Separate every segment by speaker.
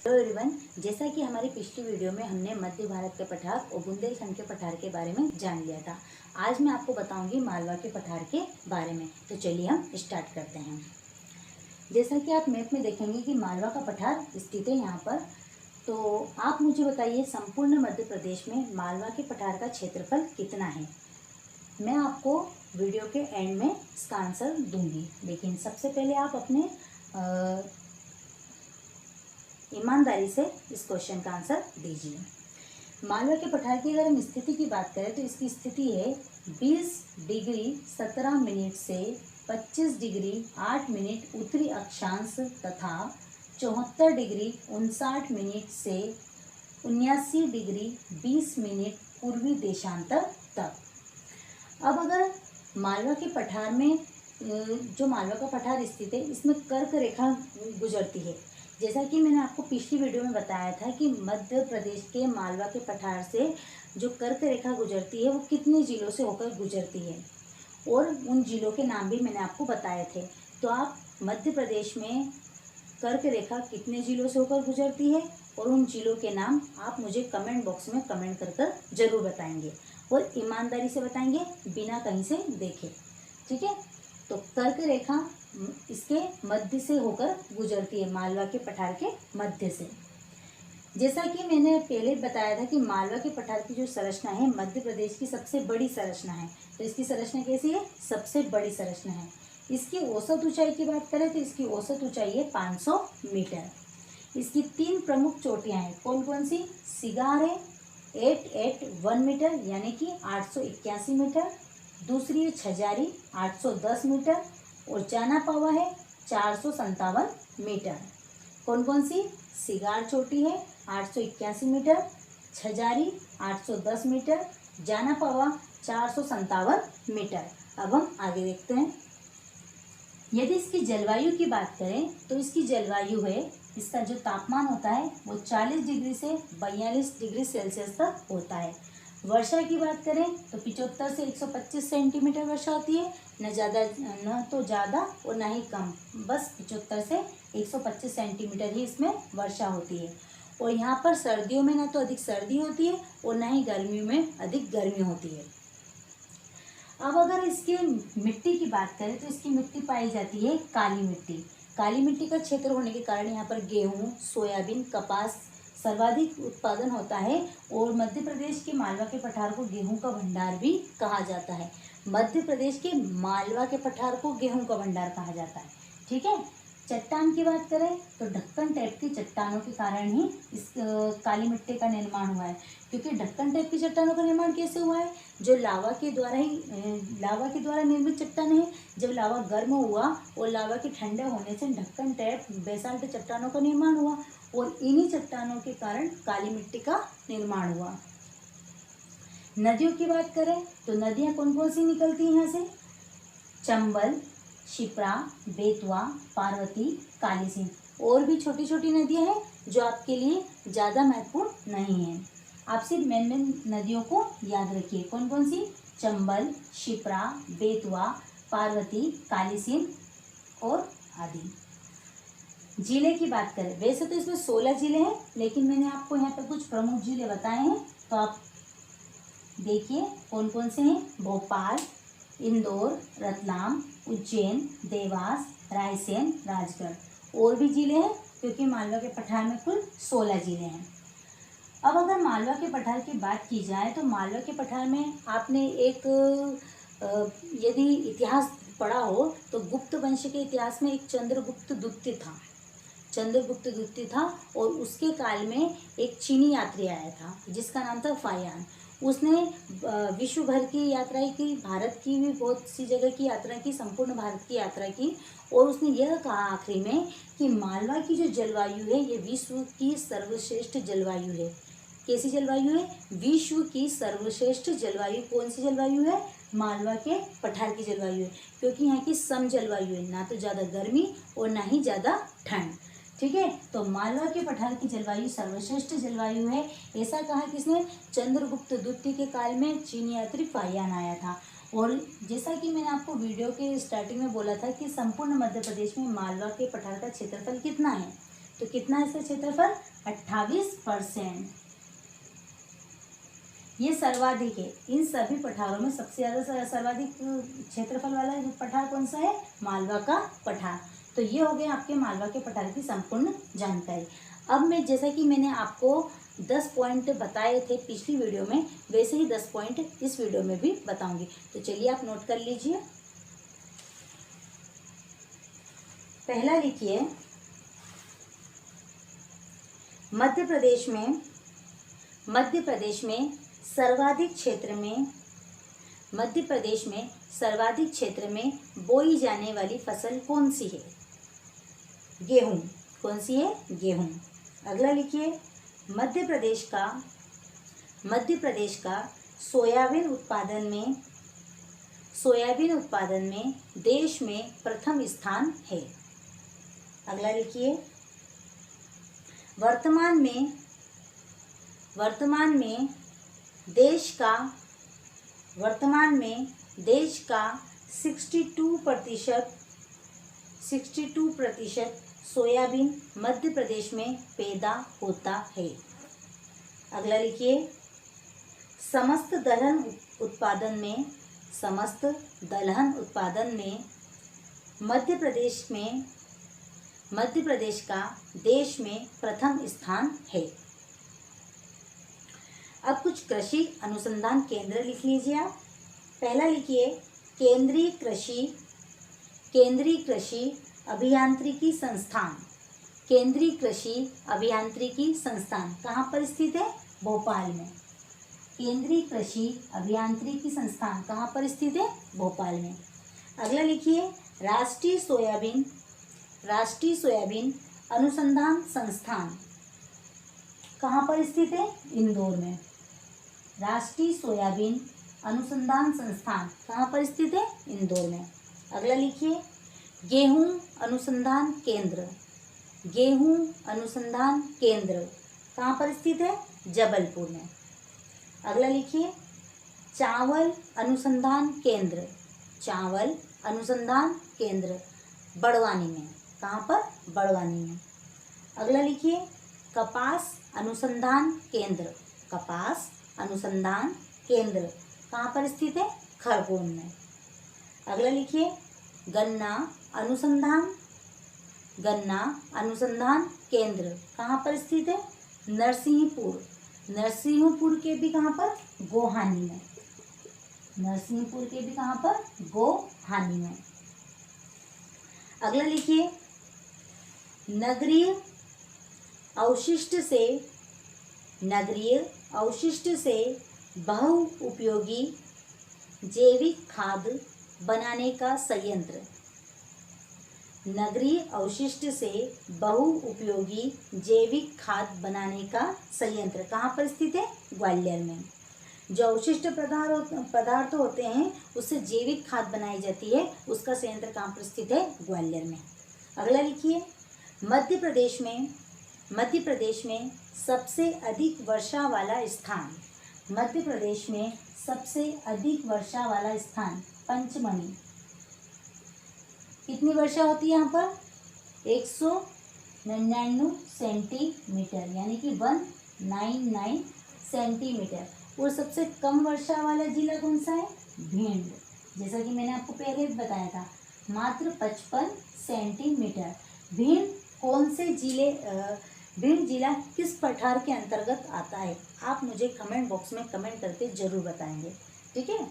Speaker 1: Hello everyone, जैसा कि हमारी पिछली वीडियो में हमने मध्य भारत के पठार और बुंदेलखंड के पठार के बारे में जान लिया था। आज मैं आपको बताऊंगी मालवा के पठार के बारे में। तो चलिए हम स्टार्ट करते हैं। जैसा कि आप मैप में देखेंगे कि मालवा का पठार स्थित है यहाँ पर। तो आप मुझे बताइए, संपूर्ण मध्य प्रदेश में मालवा के पठार का क्षेत्रफल कितना है। मैं आपको वीडियो के एंड में इसका आंसर दूंगी, लेकिन सबसे पहले आप अपने ईमानदारी से इस क्वेश्चन का आंसर दीजिए। मालवा के पठार की अगर हम स्थिति की बात करें तो इसकी स्थिति है 20 डिग्री 17 मिनट से 25 डिग्री 8 मिनट उत्तरी अक्षांश तथा 74 डिग्री 59 मिनट से 79 डिग्री 20 मिनट पूर्वी देशांतर तक। अब अगर मालवा के पठार में जो मालवा का पठार स्थित है, इसमें कर्क रेखा गुजरती है। जैसा कि मैंने आपको पिछली वीडियो में बताया था कि मध्य प्रदेश के मालवा के पठार से जो कर्क रेखा गुजरती है वो कितने जिलों से होकर गुजरती है, और उन जिलों के नाम भी मैंने आपको बताए थे। तो आप मध्य प्रदेश में कर्क रेखा कितने जिलों से होकर गुजरती है और उन जिलों के नाम आप मुझे कमेंट बॉक्स में कमेंट कर जरूर बताएंगे, और ईमानदारी से बताएंगे, बिना कहीं से देखे। ठीक है। तो कर्क रेखा इसके मध्य से होकर गुजरती है, मालवा के पठार के मध्य से। जैसा कि मैंने पहले बताया था कि मालवा के पठार की जो संरचना है मध्य प्रदेश की सबसे बड़ी संरचना है। तो इसकी संरचना कैसी है? सबसे बड़ी संरचना है। इसकी औसत ऊंचाई की बात करें तो इसकी औसत ऊंचाई है 500 मीटर। इसकी 3 प्रमुख चोटियां हैं। कौन कौन सी? सिगार है 881 मीटर यानी कि 881 मीटर। दूसरी है छजारी 810 मीटर, और जाना पावा है 457 मीटर। कौन कौन सी? सिगार चोटी है 881 मीटर, छजारी 810 मीटर, जाना पावा 457 मीटर। अब हम आगे देखते हैं। यदि इसकी जलवायु की बात करें तो इसकी जलवायु है, इसका जो तापमान होता है वो 40 डिग्री से 42 डिग्री सेल्सियस तक होता है। वर्षा की बात करें तो 75 से 125 सेंटीमीटर वर्षा होती है। न तो ज़्यादा और न ही कम, बस 75 से 125 सेंटीमीटर ही इसमें वर्षा होती है। और यहाँ पर सर्दियों में न तो अधिक सर्दी होती है और न ही गर्मियों में अधिक गर्मी होती है। अब अगर इसके मिट्टी की बात करें तो इसकी मिट्टी पाई जाती है काली मिट्टी। काली मिट्टी का क्षेत्र होने के कारण यहाँ पर गेहूँ, सोयाबीन, कपास सर्वाधिक उत्पादन होता है, और मध्य प्रदेश के मालवा के पठार को गेहूं का भंडार भी कहा जाता है। मध्य प्रदेश के मालवा के पठार को गेहूं का भंडार कहा जाता है। ठीक है। चट्टान की बात करें तो ढक्कन टाइप की चट्टानों के कारण ही इस काली मिट्टी का निर्माण हुआ है। क्योंकि ढक्कन टाइप की चट्टानों का निर्माण कैसे हुआ है? जो लावा के द्वारा निर्मित चट्टान है। जब लावा गर्म हुआ और लावा के ठंडे होने से ढक्कन टाइप बेसाल्ट चट्टानों का निर्माण हुआ, और इन्हीं चट्टानों के कारण काली मिट्टी का निर्माण हुआ। नदियों की बात करें तो नदियां कौन कौन सी निकलती हैं यहाँ से? चंबल, शिप्रा, बेतवा, पार्वती, काली सिंध। और भी छोटी छोटी नदियां हैं जो आपके लिए ज़्यादा महत्वपूर्ण नहीं है। आप सिर्फ मेन नदियों को याद रखिए। कौन कौन सी? चंबल, शिप्रा, बेतवा, पार्वती, काली सिंध और आदि। जिले की बात करें, वैसे तो इसमें 16 जिले हैं, लेकिन मैंने आपको यहाँ पर कुछ प्रमुख जिले बताए हैं, तो आप देखिए कौन कौन से हैं। भोपाल, इंदौर, रतलाम, उज्जैन, देवास, रायसेन, राजगढ़। और भी जिले हैं क्योंकि मालवा के पठार में कुल 16 जिले हैं। अब अगर मालवा के पठार की बात की जाए तो मालवा के पठार में आपने एक यदि इतिहास पढ़ा हो तो गुप्त वंश के इतिहास में एक चंद्रगुप्त द्वितीय था, और उसके काल में एक चीनी यात्री आया था जिसका नाम था फायान। उसने विश्व भर की यात्राएं की, भारत की भी बहुत सी जगह की यात्रा की, संपूर्ण भारत की यात्रा की, और उसने यह कहा आखिरी में कि मालवा की जो जलवायु है ये विश्व की सर्वश्रेष्ठ जलवायु है। कैसी जलवायु है? विश्व की सर्वश्रेष्ठ जलवायु। कौन सी जलवायु है? मालवा के पठार की जलवायु है, क्योंकि यहाँ की सम जलवायु है, ना तो ज़्यादा गर्मी और ना ही ज़्यादा ठंड। ठीक है। तो मालवा के पठार की जलवायु सर्वश्रेष्ठ जलवायु है, ऐसा कहा किसने? चंद्रगुप्त द्वितीय के काल में चीनी यात्री फायान आया था। और जैसा कि मैंने आपको वीडियो के स्टार्टिंग में बोला था कि संपूर्ण मध्य प्रदेश में मालवा के पठार का क्षेत्रफल कितना है, तो कितना है इसका क्षेत्रफल? 28%। ये सर्वाधिक है। इन सभी पठारों में सबसे ज़्यादा सर्वाधिक क्षेत्रफल वाला पठार कौन सा है? मालवा का पठार। तो ये हो गया आपके मालवा के पठार की संपूर्ण जानकारी। अब मैं, जैसा कि मैंने आपको 10 पॉइंट बताए थे पिछली वीडियो में, वैसे ही 10 पॉइंट इस वीडियो में भी बताऊंगी। तो चलिए आप नोट कर लीजिए। पहला लिखिए, मध्य प्रदेश में सर्वाधिक क्षेत्र में बोई जाने वाली फसल कौन सी है? गेहूं। कौन सी है? गेहूं। अगला लिखिए, मध्य प्रदेश का सोयाबीन उत्पादन में देश में प्रथम स्थान है। अगला लिखिए, वर्तमान में देश का 62% सोयाबीन मध्य प्रदेश में पैदा होता है। अगला लिखिए, समस्त दलहन उत्पादन में मध्य प्रदेश का देश में प्रथम स्थान है। अब कुछ कृषि अनुसंधान केंद्र लिख लीजिए आप। पहला लिखिए, केंद्रीय कृषि अभियांत्रिकी संस्थान कहाँ पर स्थित है? भोपाल में। केंद्रीय कृषि अभियांत्रिकी संस्थान कहाँ पर स्थित है? भोपाल में। अगला लिखिए, राष्ट्रीय सोयाबीन अनुसंधान संस्थान कहाँ पर स्थित है? इंदौर में। राष्ट्रीय सोयाबीन अनुसंधान संस्थान कहाँ पर स्थित है? इंदौर में। अगला लिखिए, गेहूं अनुसंधान केंद्र कहाँ पर स्थित है? जबलपुर में। अगला लिखिए, चावल अनुसंधान केंद्र बड़वानी में। कहाँ पर? बड़वानी में। अगला लिखिए, कपास अनुसंधान केंद्र कहाँ पर स्थित है? खरगोन में। अगला लिखिए, गन्ना अनुसंधान केंद्र कहाँ पर स्थित है? नरसिंहपुर के भी कहाँ पर? गोहानी में। गोहानी में। अगला लिखिए, नगरीय अवशिष्ट से बहुउपयोगी जैविक खाद बनाने का संयंत्र। नगरीय अवशिष्ट से बहुउपयोगी जैविक खाद बनाने का संयंत्र कहाँ पर स्थित है? ग्वालियर में। जो अवशिष्ट पदार्थ होते हैं उससे जैविक खाद बनाई जाती है, उसका संयंत्र कहाँ पर स्थित है? ग्वालियर में। अगला लिखिए, मध्य प्रदेश में सबसे अधिक वर्षा वाला स्थान पंचमढ़ी। कितनी वर्षा होती है यहाँ पर? 199 सेंटीमीटर, यानी कि 199 सेंटीमीटर। और सबसे कम वर्षा वाला जिला कौन सा है? भिंड। जैसा कि मैंने आपको पहले बताया था, मात्र 55 सेंटीमीटर। भिंड जिला किस पठार के अंतर्गत आता है? आप मुझे कमेंट बॉक्स में कमेंट करके जरूर बताएंगे, ठीक है।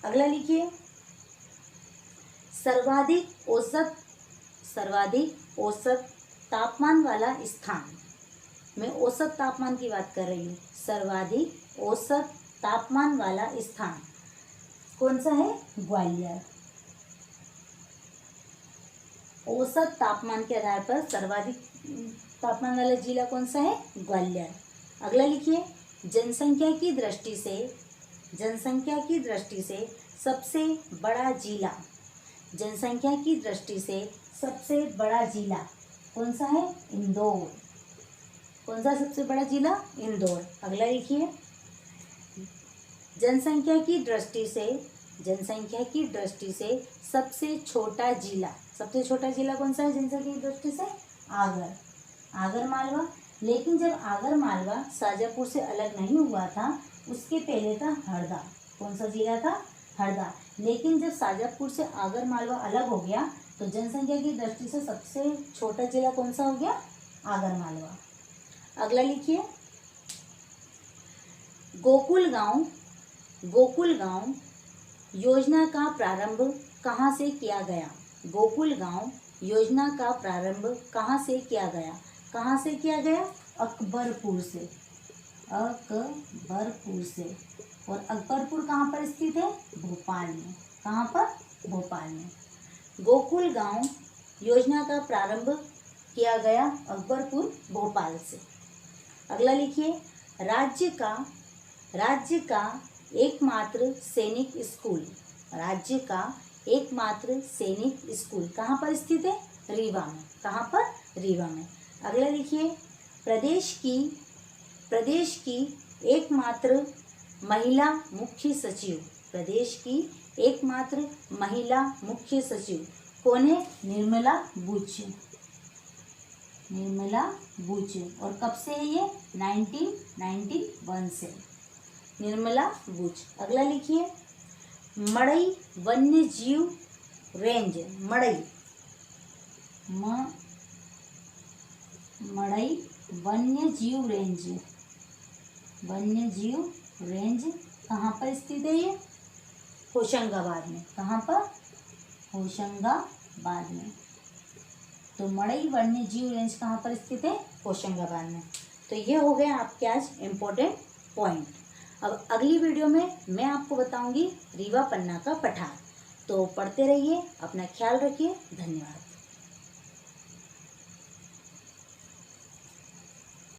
Speaker 1: अगला लिखिए, सर्वाधिक औसत तापमान वाला स्थान। मैं औसत तापमान की बात कर रही हूँ। सर्वाधिक औसत तापमान वाला स्थान कौन सा है? ग्वालियर। औसत तापमान के आधार पर सर्वाधिक तापमान वाला जिला कौन सा है? ग्वालियर। अगला लिखिए, जनसंख्या की दृष्टि से सबसे बड़ा जिला कौन सा है? इंदौर। कौन सा सबसे बड़ा जिला? इंदौर। अगला लिखिए, जनसंख्या की दृष्टि से सबसे छोटा जिला कौन सा है जनसंख्या की दृष्टि से? आगर मालवा। लेकिन जब आगर मालवा शाजापुर से अलग नहीं हुआ था, उसके पहले था हरदा। कौन सा जिला था? हरदा। लेकिन जब शाजापुर से आगर मालवा अलग हो गया तो जनसंख्या की दृष्टि से सबसे छोटा जिला कौन सा हो गया? आगर मालवा। अगला लिखिए, गोकुल गांव योजना का प्रारंभ कहाँ से किया गया? गोकुल गांव योजना का प्रारंभ कहाँ से किया गया? कहाँ से किया गया? अकबरपुर से। अकबरपुर से। और अकबरपुर कहाँ पर स्थित है? भोपाल में। कहाँ पर? भोपाल में। गोकुल गांव योजना का प्रारंभ किया गया अकबरपुर, भोपाल से। अगला लिखिए, राज्य का एकमात्र सैनिक स्कूल, राज्य का एकमात्र सैनिक स्कूल कहाँ पर स्थित है? रीवा में। कहाँ पर? रीवा में। अगला लिखिए, प्रदेश की एकमात्र महिला मुख्य सचिव, प्रदेश की एकमात्र महिला मुख्य सचिव कौन है? निर्मला बुच। निर्मला बुच। और कब से है ये? 1991 से। निर्मला बुच। अगला लिखिए, मड़ई वन्य जीव रेंज, मड़ई वन्य जीव रेंज कहाँ पर स्थित है? ये होशंगाबाद में। कहाँ पर? होशंगाबाद में। तो मड़ई वन्य जीव रेंज कहाँ पर स्थित है? होशंगाबाद में। तो ये हो गए आपके आज इम्पोर्टेंट पॉइंट। अब अगली वीडियो में मैं आपको बताऊंगी रीवा पन्ना का पठार। तो पढ़ते रहिए, अपना ख्याल रखिए। धन्यवाद।